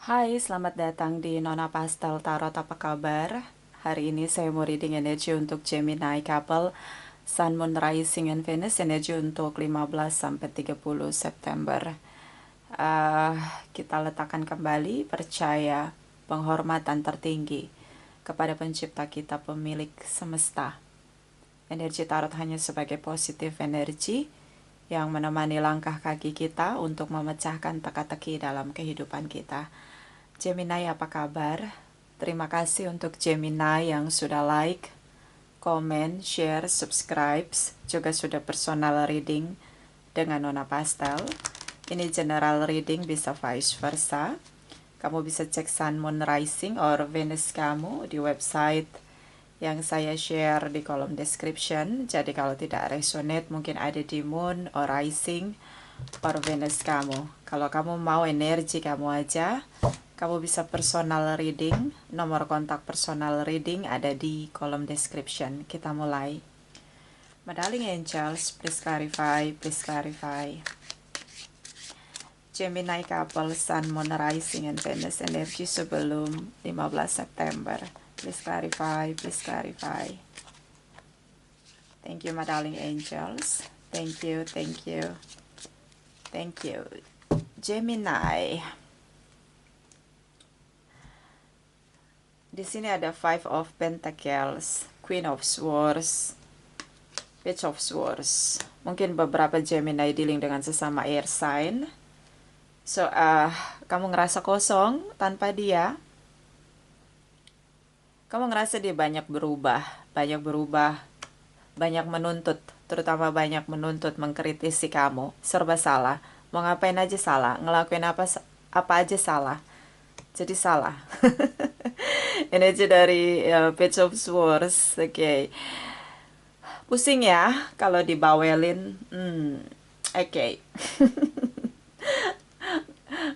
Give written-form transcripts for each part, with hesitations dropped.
Hai, selamat datang di Nona Pastel Tarot. Apa kabar? Hari ini saya mau reading energi untuk Gemini couple, Sun, Moon, Rising, and Venus. Energi untuk 15 sampai 30 September. Kita letakkan kembali percaya penghormatan tertinggi kepada pencipta kita, pemilik semesta. Energi tarot hanya sebagai positif energi yang menemani langkah kaki kita untuk memecahkan teka-teki dalam kehidupan kita. Gemini, apa kabar? Terima kasih untuk Gemini yang sudah like, comment, share, subscribe, juga sudah personal reading dengan Nona Pastel. Ini general reading, bisa vice versa. Kamu bisa cek Sun, Moon, Rising, or Venus kamu di website yang saya share di kolom description. Jadi kalau tidak resonate, mungkin ada di Moon or Rising or Venus kamu. Kalau kamu mau energi kamu aja, kamu bisa personal reading. Nomor kontak personal reading ada di kolom description. Kita mulai. My darling angels, please clarify, please clarify. Gemini couple, Sun, Moon, Rising, and Venus energi sebelum 15 September. Please clarify, please clarify. Thank you, my darling angels. Thank you, thank you. Thank you. Gemini. Di sini ada Five of Pentacles, Queen of Swords, Page of Swords. Mungkin beberapa Gemini dealing dengan sesama air sign. So, kamu ngerasa kosong tanpa dia. Kamu ngerasa dia banyak berubah, banyak menuntut, terutama banyak menuntut, mengkritisi kamu. Serba salah, mau ngapain aja salah, ngelakuin apa aja salah. Jadi salah. Energi dari Page of Swords, oke. Pusing ya kalau dibawelin. Oke.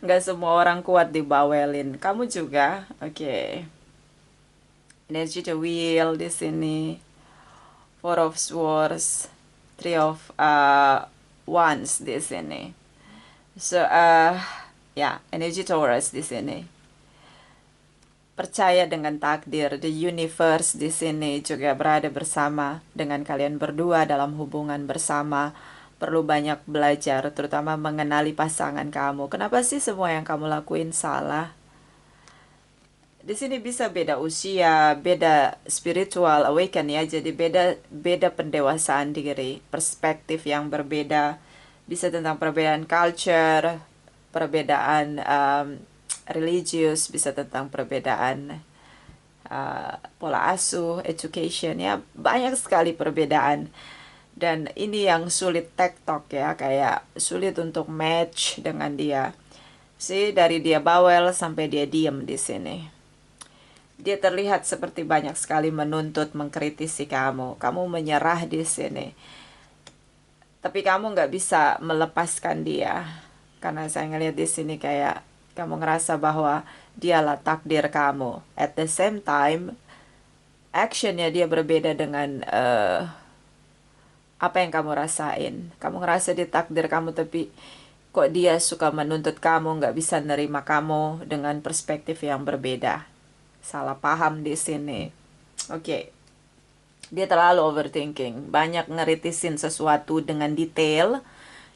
Nggak semua orang kuat dibawelin. Kamu juga, oke. Energi the Wheel di sini, Four of Swords, Three of Wands di sini. So, energi Taurus di sini. Percaya dengan takdir. The universe di sini juga berada bersama dengan kalian berdua dalam hubungan bersama. Perlu banyak belajar, terutama mengenali pasangan kamu. Kenapa sih semua yang kamu lakuin salah? Di sini bisa beda usia, beda spiritual awaken ya, jadi beda pendewasaan diri, perspektif yang berbeda, bisa tentang perbedaan culture, perbedaan religius, bisa tentang perbedaan pola asuh, education ya, banyak sekali perbedaan. Dan ini yang sulit tektok ya, kayak sulit untuk match dengan dia. Sih dari dia bawel sampai dia diem di sini. Dia terlihat seperti banyak sekali menuntut, mengkritisi kamu. Kamu menyerah di sini. Tapi kamu nggak bisa melepaskan dia. Karena saya ngeliat di sini kayak kamu ngerasa bahwa dialah takdir kamu. At the same time, actionnya dia berbeda dengan apa yang kamu rasain. Kamu ngerasa dia takdir kamu, tapi kok dia suka menuntut kamu, nggak bisa nerima kamu dengan perspektif yang berbeda. Salah paham di sini. Oke. Dia terlalu overthinking. Banyak ngeritisin sesuatu dengan detail.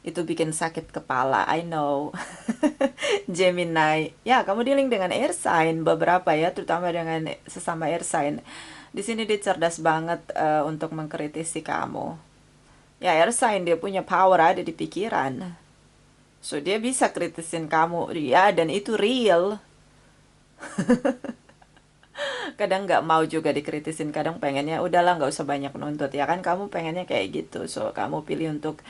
Itu bikin sakit kepala. I know. Gemini. Ya, kamu dealing dengan air sign beberapa ya, terutama dengan sesama air sign. Di sini dia cerdas banget untuk mengkritisi kamu. Ya, air sign dia punya power ada di pikiran. So, dia bisa kritisin kamu. Ya, dan itu real. Kadang nggak mau juga dikritisin, kadang pengennya udahlah nggak usah banyak nuntut ya kan, kamu pengennya kayak gitu. So kamu pilih untuk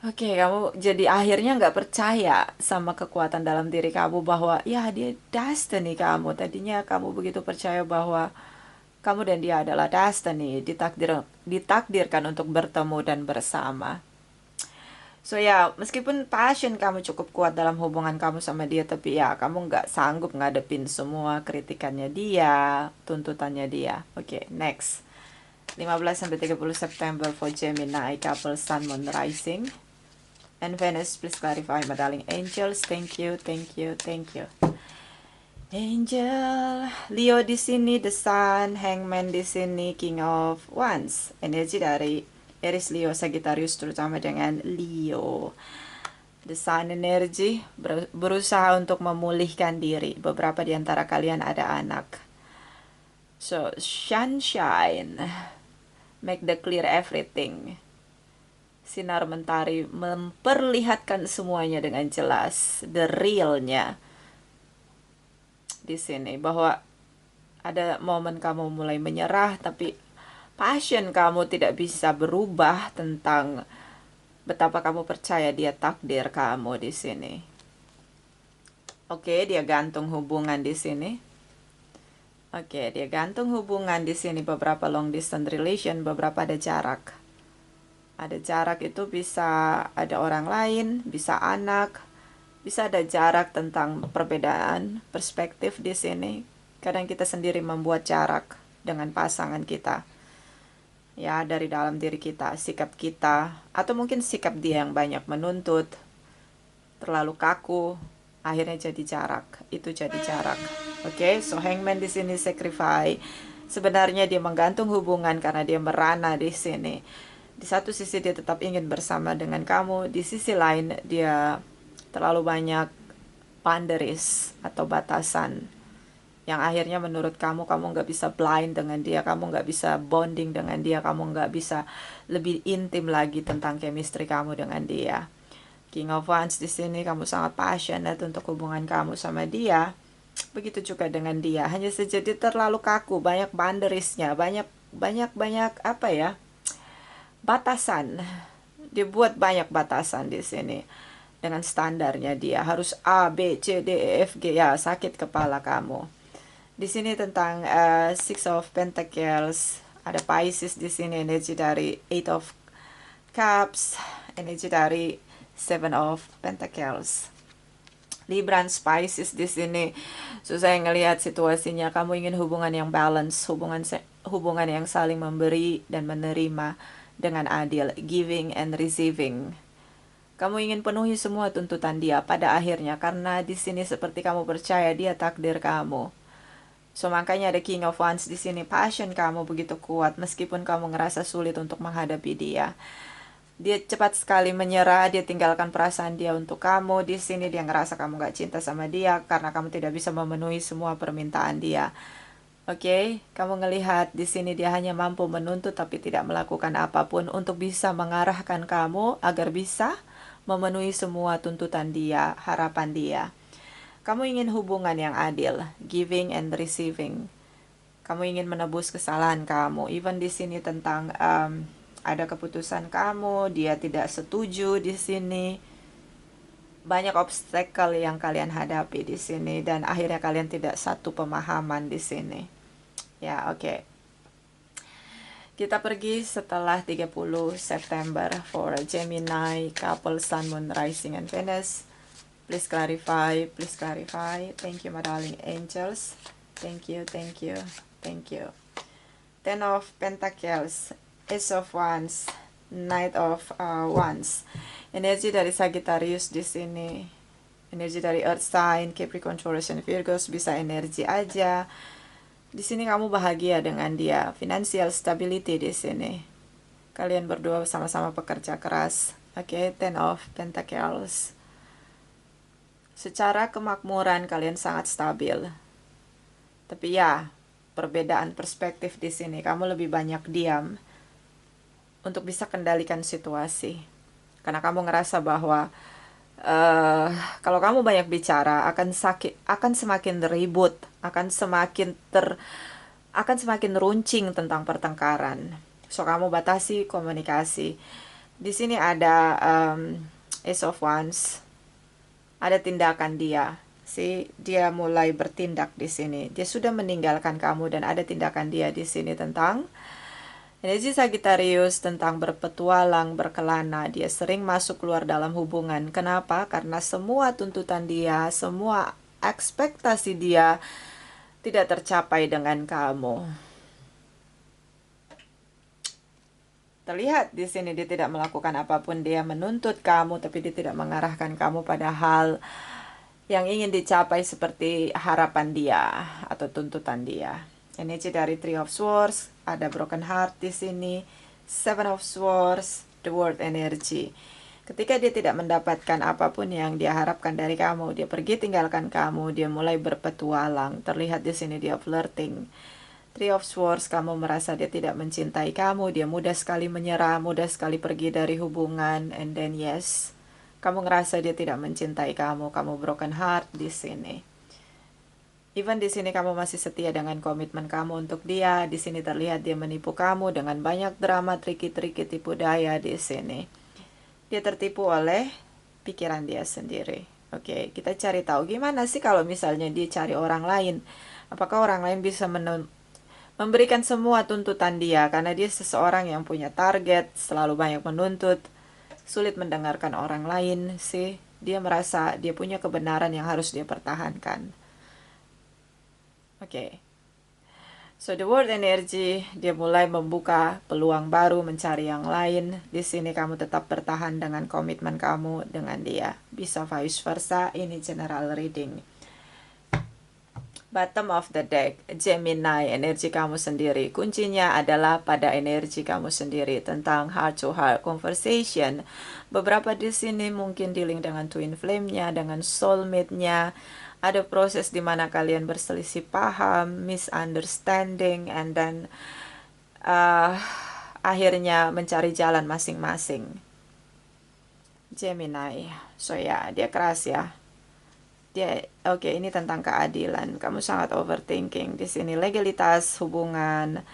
kamu jadi akhirnya nggak percaya sama kekuatan dalam diri kamu bahwa ya dia destiny kamu. Tadinya kamu begitu percaya bahwa kamu dan dia adalah destiny, ditakdirkan untuk bertemu dan bersama. So ya, meskipun passion kamu cukup kuat dalam hubungan kamu sama dia, tapi ya kamu nggak sanggup ngadepin semua kritikannya dia, tuntutannya dia. Oke, next. 15-30 September for Gemini couple, Sun, Moon, Rising, and Venus. Please clarify, my darling angels. Thank you, thank you, thank you. Angel, Leo di sini, The Sun, Hangman di sini, King of Wands. Energi dari Aries, Leo, Sagittarius, terutama dengan Leo. The Sun energi berusaha untuk memulihkan diri. Beberapa di antara kalian ada anak. So, sunshine, make the clear everything. Sinar mentari memperlihatkan semuanya dengan jelas, the realnya di sini, bahwa ada momen kamu mulai menyerah, tapi passion kamu tidak bisa berubah tentang betapa kamu percaya dia takdir kamu di sini. Oke, dia gantung hubungan di sini. Oke, dia gantung hubungan di sini, beberapa long distance relation, beberapa ada jarak. Ada jarak itu bisa ada orang lain, bisa anak, bisa ada jarak tentang perbedaan perspektif di sini. Kadang kita sendiri membuat jarak dengan pasangan kita. Ya, dari dalam diri kita, sikap kita, atau mungkin sikap dia yang banyak menuntut, terlalu kaku, akhirnya jadi jarak. Itu jadi jarak. Oke, so Hangman di sini sacrifice. Sebenarnya dia menggantung hubungan karena dia merana di sini. Di satu sisi dia tetap ingin bersama dengan kamu, di sisi lain dia terlalu banyak boundaries atau batasan yang akhirnya menurut kamu, kamu nggak bisa blind dengan dia, kamu nggak bisa bonding dengan dia, kamu nggak bisa lebih intim lagi tentang chemistry kamu dengan dia. King of Wands di sini, kamu sangat passionate untuk hubungan kamu sama dia. Begitu juga dengan dia, hanya saja dia terlalu kaku, banyak boundariesnya, banyak apa ya, batasan. Dia buat banyak batasan di sini dengan standarnya dia harus A B C D E F G, ya sakit kepala kamu. Di sini tentang Six of Pentacles, ada Pisces di sini, energi dari Eight of Cups, energi dari Seven of Pentacles. Libra and Pisces di sini, saya ngelihat situasinya kamu ingin hubungan yang balance, hubungan yang saling memberi dan menerima dengan adil, giving and receiving. Kamu ingin penuhi semua tuntutan dia pada akhirnya, karena di sini seperti kamu percaya dia takdir kamu. So makanya ada King of Wands di sini, passion kamu begitu kuat meskipun kamu ngerasa sulit untuk menghadapi dia. Dia cepat sekali menyerah, dia tinggalkan perasaan dia untuk kamu. Di sini dia ngerasa kamu gak cinta sama dia karena kamu tidak bisa memenuhi semua permintaan dia. Oke, kamu ngelihat di sini dia hanya mampu menuntut tapi tidak melakukan apapun untuk bisa mengarahkan kamu agar bisa memenuhi semua tuntutan dia, harapan dia. Kamu ingin hubungan yang adil, giving and receiving. Kamu ingin menebus kesalahan kamu. Even di sini tentang ada keputusan kamu, dia tidak setuju di sini. Banyak obstacle yang kalian hadapi di sini dan akhirnya kalian tidak satu pemahaman di sini. Ya, oke. Kita pergi setelah 30 September for Gemini, couple, Sun, Moon, Rising, and Venus. Please clarify, please clarify. Thank you, my darling angels. Thank you, thank you, thank you. Ten of Pentacles, Ace of Wands, Knight of Wands. Energi dari Sagittarius di sini. Energi dari Earth sign, Capricorn, Taurus, and Virgos, bisa energi aja. Di sini kamu bahagia dengan dia, financial stability di sini. Kalian berdua sama-sama pekerja keras. Oke, Ten of Pentacles. Secara kemakmuran kalian sangat stabil. Tapi ya, perbedaan perspektif di sini, kamu lebih banyak diam untuk bisa kendalikan situasi. Karena kamu ngerasa bahwa kalau kamu banyak bicara akan semakin ribut, akan semakin runcing tentang pertengkaran. So kamu batasi komunikasi. Di sini ada Ace of Wands, ada tindakan dia. Dia mulai bertindak di sini. Dia sudah meninggalkan kamu dan ada tindakan dia di sini tentang energi Sagittarius, tentang berpetualang, berkelana. Dia sering masuk keluar dalam hubungan. Kenapa? Karena semua tuntutan dia, semua ekspektasi dia tidak tercapai dengan kamu. Terlihat di sini dia tidak melakukan apapun, dia menuntut kamu tapi dia tidak mengarahkan kamu pada hal yang ingin dicapai seperti harapan dia atau tuntutan dia. Energi dari Three of Swords, ada broken heart di sini. Seven of Swords, the world energy. Ketika dia tidak mendapatkan apapun yang dia harapkan dari kamu, dia pergi tinggalkan kamu, dia mulai berpetualang. Terlihat di sini dia flirting. Three of Swords, kamu merasa dia tidak mencintai kamu, dia mudah sekali menyerah, mudah sekali pergi dari hubungan, and then yes, kamu ngerasa dia tidak mencintai kamu broken heart di sini. Even di sini kamu masih setia dengan komitmen kamu untuk dia. Di sini terlihat dia menipu kamu dengan banyak drama, triki-triki, tipu daya di sini. Dia tertipu oleh pikiran dia sendiri. Oke, kita cari tahu gimana sih kalau misalnya dia cari orang lain. Apakah orang lain bisa memberikan semua tuntutan dia, karena dia seseorang yang punya target, selalu banyak menuntut, sulit mendengarkan orang lain sih. Dia merasa dia punya kebenaran yang harus dia pertahankan. Oke. So the world energy, dia mulai membuka peluang baru, mencari yang lain. Di sini kamu tetap bertahan dengan komitmen kamu dengan dia. Bisa vice versa, ini general reading. Bottom of the deck, Gemini, energi kamu sendiri. Kuncinya adalah pada energi kamu sendiri tentang heart to heart conversation. Beberapa di sini mungkin dealing dengan twin flame-nya, dengan soulmate-nya. Ada proses di mana kalian berselisih paham, misunderstanding, and then akhirnya mencari jalan masing-masing. Gemini, so ya, dia keras ya. Oke, ini tentang keadilan. Kamu sangat overthinking di sini. Legalitas hubungan,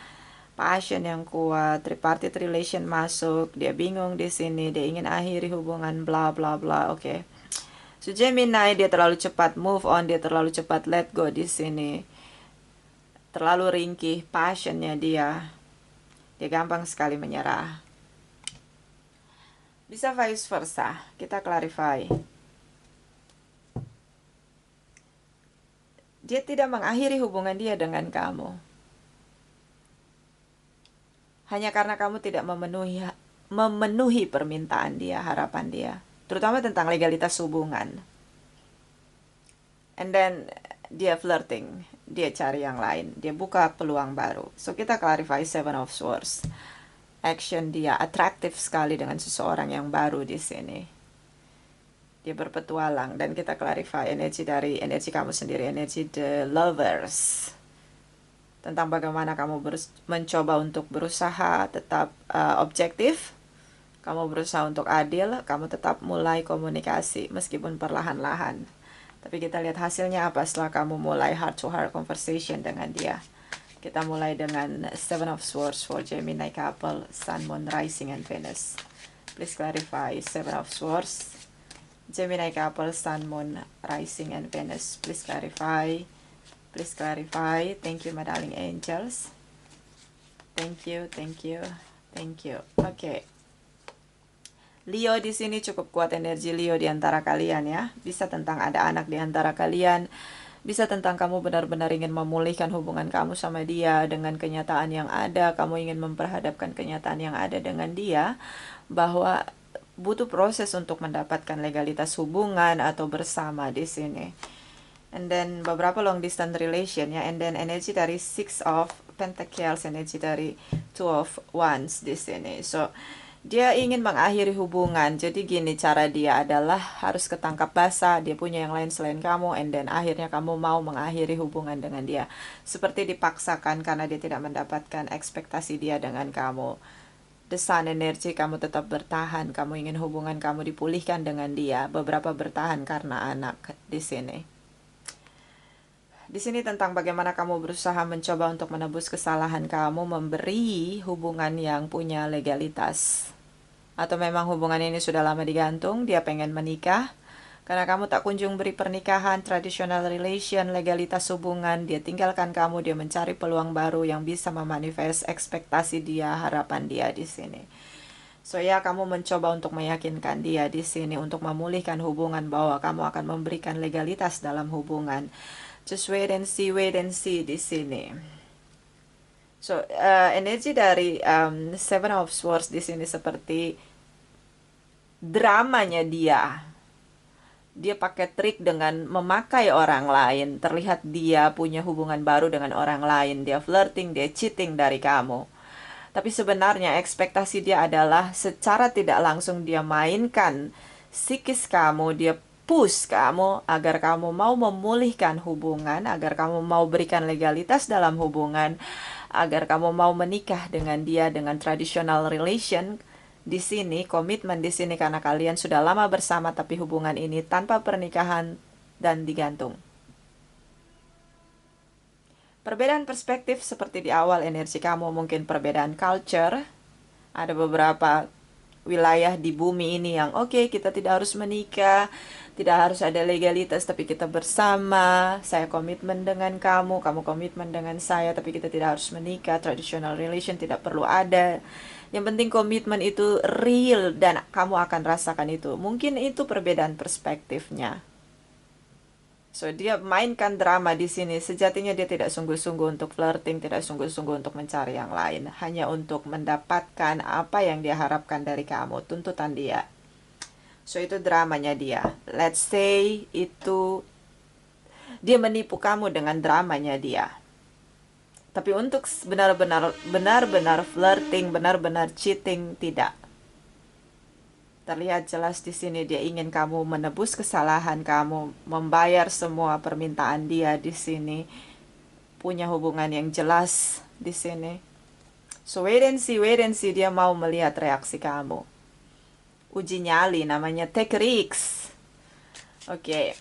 passion yang kuat, tripartite relation masuk. Dia bingung di sini. Dia ingin akhiri hubungan, bla bla bla. Oke. So Gemini, dia terlalu cepat move on. Dia terlalu cepat let go di sini. Terlalu ringkih passionnya dia. Dia gampang sekali menyerah. Bisa vice versa. Kita clarify. Dia tidak mengakhiri hubungan dia dengan kamu hanya karena kamu tidak memenuhi permintaan dia, harapan dia, terutama tentang legalitas hubungan. And then dia flirting, dia cari yang lain, dia buka peluang baru. So kita clarify Seven of Swords. Action dia atraktif sekali dengan seseorang yang baru di sini. Dia berpetualang, dan kita clarify energi kamu sendiri, energi the lovers, tentang bagaimana kamu mencoba untuk berusaha tetap objektif, kamu berusaha untuk adil, kamu tetap mulai komunikasi meskipun perlahan-lahan. Tapi kita lihat hasilnya apa setelah kamu mulai heart to heart conversation dengan dia. Kita mulai dengan Seven of Swords for Gemini couple, Sun, Moon, Rising, and Venus. Please clarify Seven of Swords, Gemini couple, Sun, Moon, Rising, and Venus. Please clarify. Please clarify. Thank you, my darling angels. Thank you, thank you, thank you. Oke. Leo di sini cukup kuat energi Leo di antara kalian ya. Bisa tentang ada anak di antara kalian. Bisa tentang kamu benar-benar ingin memulihkan hubungan kamu sama dia dengan kenyataan yang ada. Kamu ingin memperhadapkan kenyataan yang ada dengan dia, bahwa butuh proses untuk mendapatkan legalitas hubungan atau bersama di sini. And then beberapa long distance relation ya. And then energi dari Six of Pentacles, energi dari Two of Wands di sini. So dia ingin mengakhiri hubungan. Jadi gini, cara dia adalah harus ketangkap basah. Dia punya yang lain selain kamu, and then akhirnya kamu mau mengakhiri hubungan dengan dia. Seperti dipaksakan karena dia tidak mendapatkan ekspektasi dia dengan kamu. The Sun energy, kamu tetap bertahan. Kamu ingin hubungan kamu dipulihkan dengan dia. Beberapa bertahan karena anak di sini. Di sini tentang bagaimana kamu berusaha mencoba untuk menebus kesalahan kamu, memberi hubungan yang punya legalitas. Atau memang hubungan ini sudah lama digantung, dia pengen menikah, karena kamu tak kunjung beri pernikahan, traditional relation, legalitas hubungan, dia tinggalkan kamu, dia mencari peluang baru yang bisa memanifest ekspektasi dia, harapan dia di sini. So ya, kamu mencoba untuk meyakinkan dia di sini untuk memulihkan hubungan, bahwa kamu akan memberikan legalitas dalam hubungan. Just wait and see di sini. So energi dari Seven of Swords di sini seperti dramanya dia. Dia pakai trik dengan memakai orang lain. Terlihat dia punya hubungan baru dengan orang lain. Dia flirting, dia cheating dari kamu. Tapi sebenarnya ekspektasi dia adalah secara tidak langsung dia mainkan psikis kamu, dia push kamu agar kamu mau memulihkan hubungan, agar kamu mau berikan legalitas dalam hubungan, agar kamu mau menikah dengan dia dengan traditional relation. Di sini komitmen di sini karena kalian sudah lama bersama tapi hubungan ini tanpa pernikahan dan digantung. Perbedaan perspektif seperti di awal energi kamu, mungkin perbedaan culture. Ada beberapa wilayah di bumi ini yang oke, kita tidak harus menikah, tidak harus ada legalitas, tapi kita bersama. Saya komitmen dengan kamu, kamu komitmen dengan saya, tapi kita tidak harus menikah. Traditional relation tidak perlu ada. Yang penting komitmen itu real dan kamu akan rasakan itu. Mungkin itu perbedaan perspektifnya. So, dia mainkan drama di sini. Sejatinya dia tidak sungguh-sungguh untuk flirting, tidak sungguh-sungguh untuk mencari yang lain. Hanya untuk mendapatkan apa yang dia harapkan dari kamu, tuntutan dia. So, itu dramanya dia. Let's say itu dia menipu kamu dengan dramanya dia. Tapi untuk benar-benar flirting, benar-benar cheating, tidak. Terlihat jelas di sini dia ingin kamu menebus kesalahan kamu, membayar semua permintaan dia di sini, punya hubungan yang jelas di sini. So wait and see dia mau melihat reaksi kamu. Uji nyali namanya, take risks. Oke.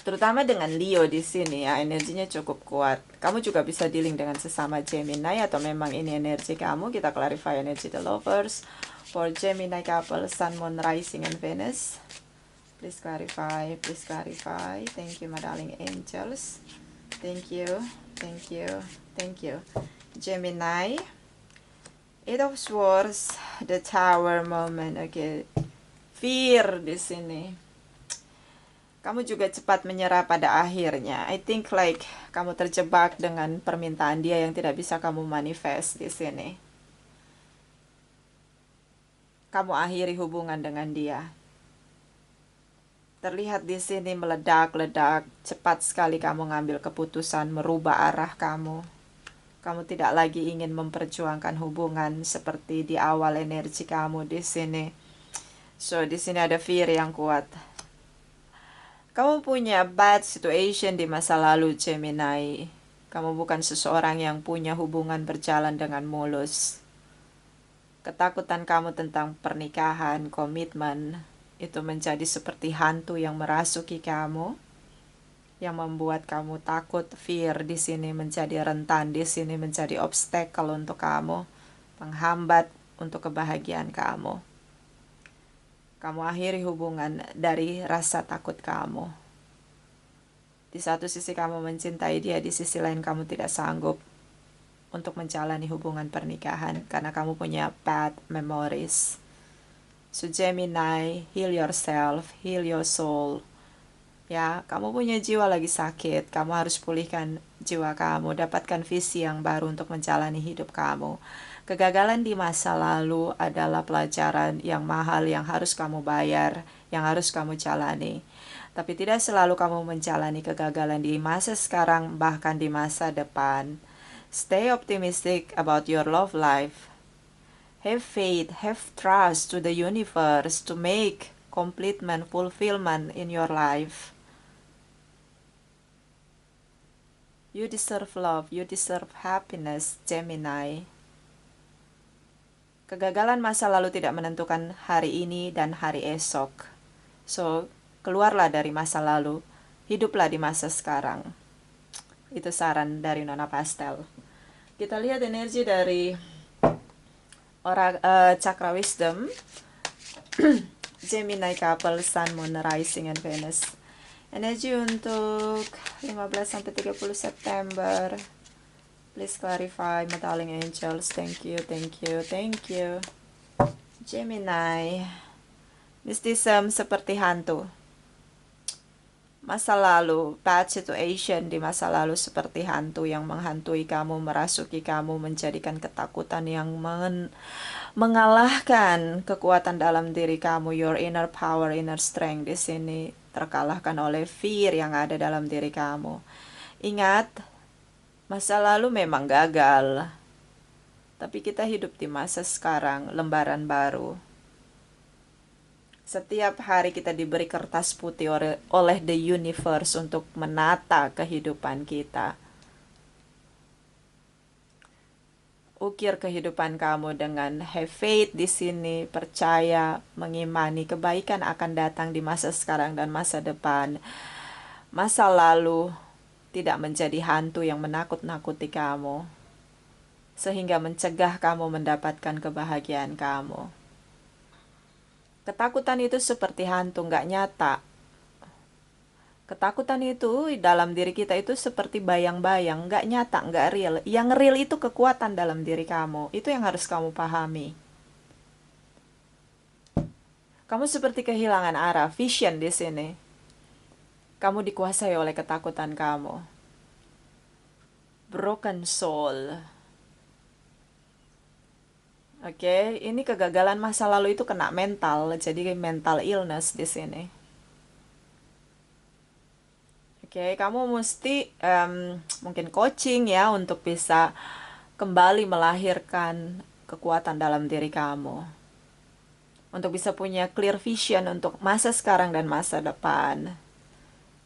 Terutama dengan Leo di sini ya, energinya cukup kuat. Kamu juga bisa dealing dengan sesama Gemini atau memang ini energi kamu. Kita clarify energi the lovers. For Gemini couple, Sun, Moon, Rising, and Venus. Please clarify, please clarify. Thank you, my darling angels. Thank you, thank you, thank you. Gemini, Eight of Swords, the Tower moment. Okay, fear di sini. Kamu juga cepat menyerah pada akhirnya. I think like kamu terjebak dengan permintaan dia yang tidak bisa kamu manifest di sini. Kamu akhiri hubungan dengan dia. Terlihat di sini meledak-ledak, cepat sekali kamu ngambil keputusan merubah arah kamu. Kamu tidak lagi ingin memperjuangkan hubungan seperti di awal energi kamu di sini. So, di sini ada fear yang kuat. Kamu punya bad situation di masa lalu, Gemini. Kamu bukan seseorang yang punya hubungan berjalan dengan mulus. Ketakutan kamu tentang pernikahan, komitmen, itu menjadi seperti hantu yang merasuki kamu, yang membuat kamu takut. Fear di sini menjadi rentan, di sini menjadi obstacle untuk kamu, penghambat untuk kebahagiaan kamu. Kamu akhiri hubungan dari rasa takut kamu. Di satu sisi kamu mencintai dia, di sisi lain kamu tidak sanggup untuk menjalani hubungan pernikahan karena kamu punya bad memories. So Gemini, heal yourself, heal your soul. Ya, kamu punya jiwa lagi sakit, kamu harus pulihkan jiwa kamu, dapatkan visi yang baru untuk menjalani hidup kamu. Kegagalan di masa lalu adalah pelajaran yang mahal yang harus kamu bayar, yang harus kamu jalani. Tapi tidak selalu kamu menjalani kegagalan di masa sekarang, bahkan di masa depan. Stay optimistic about your love life. Have faith, have trust to the universe to make completement, fulfillment in your life. You deserve love, you deserve happiness, Gemini. Kegagalan masa lalu tidak menentukan hari ini dan hari esok. So, keluarlah dari masa lalu, hiduplah di masa sekarang. Itu saran dari Nona Pastel. Kita lihat energi dari Chakra Wisdom. Gemini couple, Sun, Moon, Rising, and Venus. Energi untuk 15-30 September. Please clarify, my darling angels. Thank you, thank you, thank you. Gemini, mysticism seperti hantu. Masa lalu, bad situation di masa lalu seperti hantu yang menghantui kamu, merasuki kamu, menjadikan ketakutan yang mengalahkan kekuatan dalam diri kamu, your inner power, inner strength di sini. terkalahkan oleh fear yang ada dalam diri kamu. Ingat, masa lalu memang gagal, tapi kita hidup di masa sekarang, lembaran baru. Setiap hari kita diberi kertas putih oleh the universe untuk menata kehidupan kita. Ukir kehidupan kamu dengan have faith di sini, percaya, mengimani kebaikan akan datang di masa sekarang dan masa depan. Masa lalu tidak menjadi hantu yang menakut-nakuti kamu, sehingga mencegah kamu mendapatkan kebahagiaan kamu. Ketakutan itu seperti hantu, nggak nyata. Ketakutan itu dalam diri kita itu seperti bayang-bayang, nggak nyata, nggak real. Yang real itu kekuatan dalam diri kamu. Itu yang harus kamu pahami. Kamu seperti kehilangan arah, vision di sini. Kamu dikuasai oleh ketakutan kamu. Broken soul. Oke, ini kegagalan masa lalu itu kena mental, jadi mental illness di sini. Oke, kamu mesti mungkin coaching ya untuk bisa kembali melahirkan kekuatan dalam diri kamu. Untuk bisa punya clear vision untuk masa sekarang dan masa depan.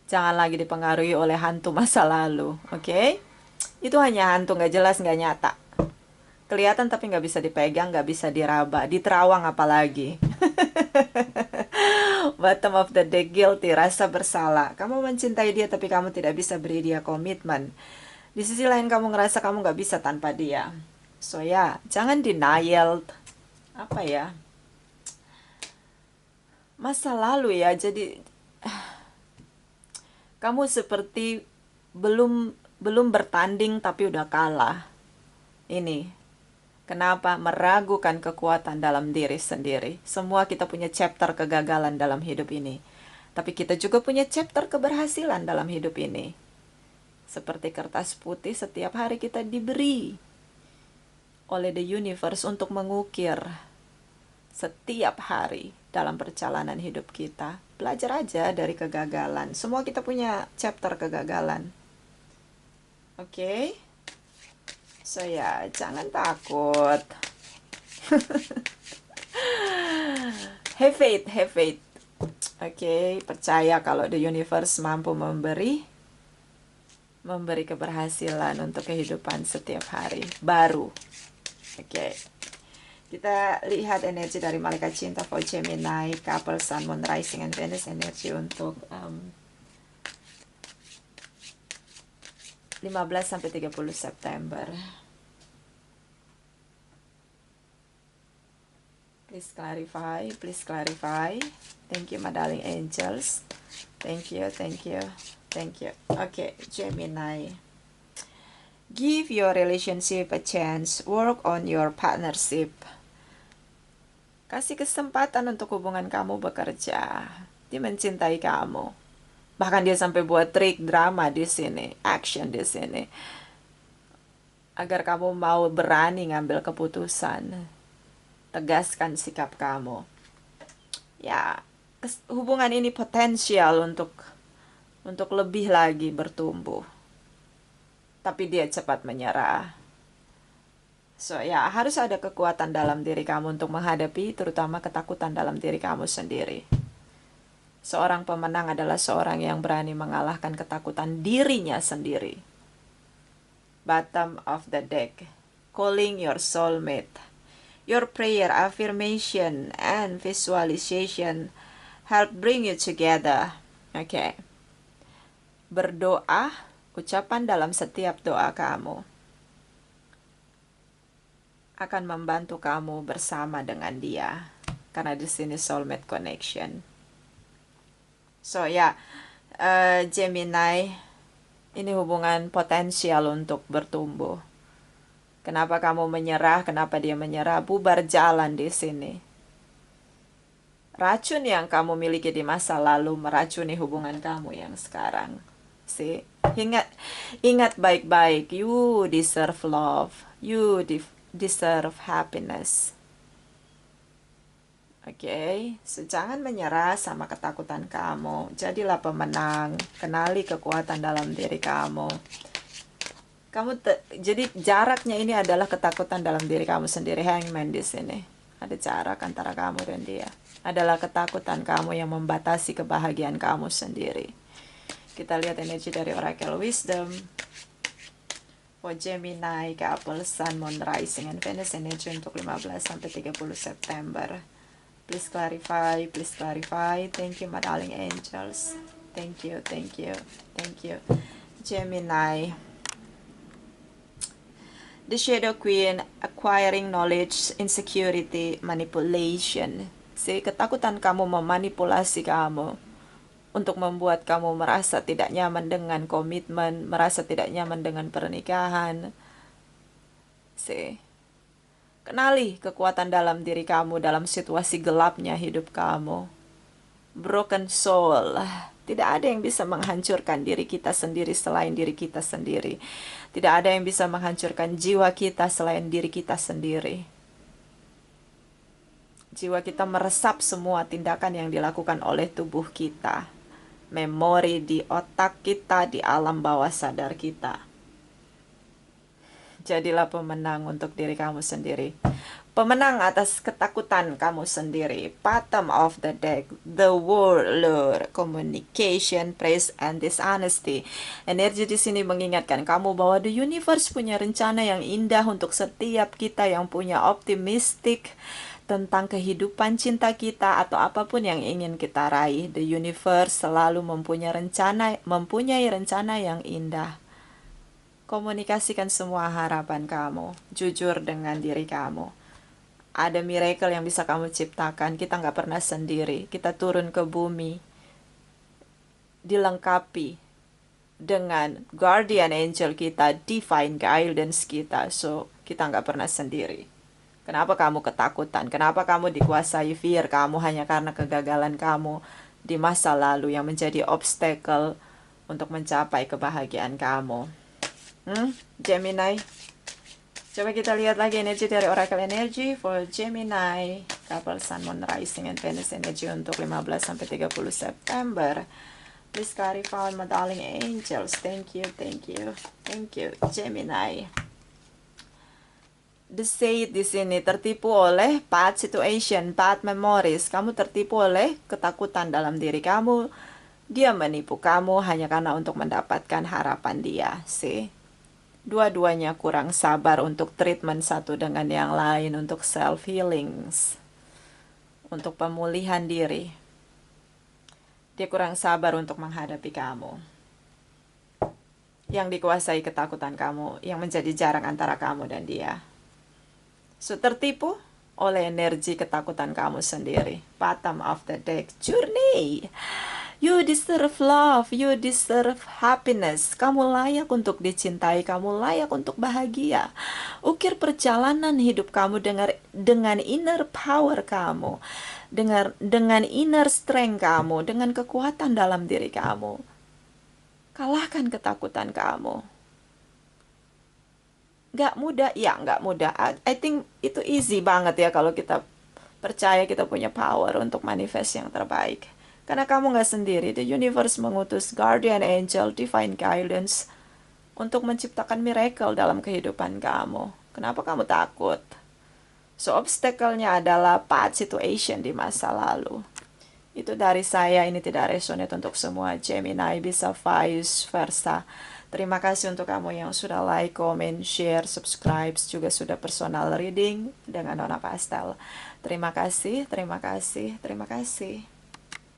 Jangan lagi dipengaruhi oleh hantu masa lalu, oke? Itu hanya hantu nggak jelas, nggak nyata. Kelihatan tapi nggak bisa dipegang, nggak bisa diraba, diterawang apalagi. Bottom of the deck, guilty, rasa bersalah. Kamu mencintai dia tapi kamu tidak bisa beri dia komitmen. Di sisi lain kamu ngerasa kamu nggak bisa tanpa dia. So ya, jangan denial. Apa ya? Masa lalu ya, jadi kamu seperti belum bertanding tapi udah kalah. Ini kenapa meragukan kekuatan dalam diri sendiri? Semua kita punya chapter kegagalan dalam hidup ini. Tapi kita juga punya chapter keberhasilan dalam hidup ini. Seperti kertas putih, setiap hari kita diberi oleh the universe untuk mengukir setiap hari dalam perjalanan hidup kita. Belajar aja dari kegagalan. Semua kita punya chapter kegagalan. Oke? So ya, jangan takut. Have faith, have faith. Oke, percaya kalau the universe mampu memberi keberhasilan untuk kehidupan setiap hari baru. Oke. Kita lihat energi dari malaikat cinta for Gemini, couple Sun, Moon, Rising, and Venus, energi untuk 15 sampai 30 September. Please clarify, please clarify. Thank you, my darling angels. Thank you, thank you, thank you. Okay, Gemini. Give your relationship a chance. Work on your partnership. Kasih kesempatan untuk hubungan kamu bekerja. Dia mencintai kamu. Bahkan dia sampai buat trik drama di sini, action di sini. Agar kamu mau berani ngambil keputusan. Tegaskan sikap kamu. Ya, hubungan ini potensial untuk lebih lagi bertumbuh. Tapi dia cepat menyerah. So ya, harus ada kekuatan dalam diri kamu untuk menghadapi terutama ketakutan dalam diri kamu sendiri. Seorang pemenang adalah seorang yang berani mengalahkan ketakutan dirinya sendiri. Bottom of the deck. Calling your soulmate. Your prayer, affirmation, and visualization help bring you together. Okay. Berdoa, ucapan dalam setiap doa kamu akan membantu kamu bersama dengan dia. Karena di sini soulmate connection. So ya, Gemini, ini hubungan potensial untuk bertumbuh. Kenapa kamu menyerah? Kenapa dia menyerah? Bubar jalan di sini. Racun yang kamu miliki di masa lalu meracuni hubungan kamu yang sekarang. See? Ingat baik-baik. You deserve love. You deserve happiness. Oke, so, jangan menyerah sama ketakutan kamu. Jadilah pemenang. Kenali kekuatan dalam diri kamu. Jadi jaraknya ini adalah ketakutan dalam diri kamu sendiri. Hangman di sini. Ada jarak antara kamu dan dia. Adalah ketakutan kamu yang membatasi kebahagiaan kamu sendiri. Kita lihat energi dari Oracle Wisdom. For Gemini, Couple, Sun, Moon, Rising, and Venus energi untuk 15 sampai 30 September. Please clarify, please clarify. Thank you, my darling angels. Thank you, thank you, thank you. Gemini. The Shadow Queen, acquiring knowledge, insecurity, manipulation. Ketakutan kamu memanipulasi kamu untuk membuat kamu merasa tidak nyaman dengan komitmen, merasa tidak nyaman dengan pernikahan. Kenali kekuatan dalam diri kamu dalam situasi gelapnya hidup kamu. Broken soul. Tidak ada yang bisa menghancurkan diri kita sendiri selain diri kita sendiri. Tidak ada yang bisa menghancurkan jiwa kita selain diri kita sendiri. Jiwa kita meresap semua tindakan yang dilakukan oleh tubuh kita. Memori di otak kita, di alam bawah sadar kita. Jadilah pemenang untuk diri kamu sendiri. Pemenang atas ketakutan kamu sendiri. Bottom of the deck, the warlord, communication, praise, and dishonesty. Energi di sini mengingatkan kamu bahwa the universe punya rencana yang indah untuk setiap kita yang punya optimistik tentang kehidupan cinta kita atau apapun yang ingin kita raih. The universe selalu mempunyai rencana yang indah. Komunikasikan semua harapan kamu. Jujur dengan diri kamu. Ada miracle yang bisa kamu ciptakan. Kita nggak pernah sendiri. Kita turun ke bumi dilengkapi dengan guardian angel kita, divine guidance kita. So, kita nggak pernah sendiri. Kenapa kamu ketakutan? Kenapa kamu dikuasai fear kamu hanya karena kegagalan kamu di masa lalu yang menjadi obstacle untuk mencapai kebahagiaan kamu? Gemini. Coba kita lihat lagi energi dari Oracle Energy for Gemini, Couple, Sun, Moon, Rising, and Venus energi untuk 15 sampai 30 September. Please clarify, my darling angels. Thank you, thank you, thank you, Gemini. The Sage di sini tertipu oleh past situation, past memories. Kamu tertipu oleh ketakutan dalam diri kamu. Dia menipu kamu hanya karena untuk mendapatkan harapan dia. Dua-duanya kurang sabar untuk treatment satu dengan yang lain, untuk self-healings, untuk pemulihan diri. Dia kurang sabar untuk menghadapi kamu. Yang dikuasai ketakutan kamu, yang menjadi jarak antara kamu dan dia. So, tertipu oleh energi ketakutan kamu sendiri. Bottom of the deck, journey. You deserve love, you deserve happiness. Kamu layak untuk dicintai, kamu layak untuk bahagia. Ukir perjalanan hidup kamu dengan inner power kamu, dengan inner strength kamu, dengan kekuatan dalam diri kamu. Kalahkan ketakutan kamu. Gak mudah, ya gak mudah. I think itu easy banget ya kalau kita percaya kita punya power untuk manifest yang terbaik. Karena kamu gak sendiri. The universe mengutus guardian angel, divine guidance untuk menciptakan miracle dalam kehidupan kamu. Kenapa kamu takut? So, obstacle-nya adalah past situation di masa lalu. Itu dari saya, ini tidak resonate untuk semua Gemini, bisa vice versa. Terima kasih untuk kamu yang sudah like, comment, share, subscribe, juga sudah personal reading dengan Nona Pastel. Terima kasih, terima kasih, terima kasih.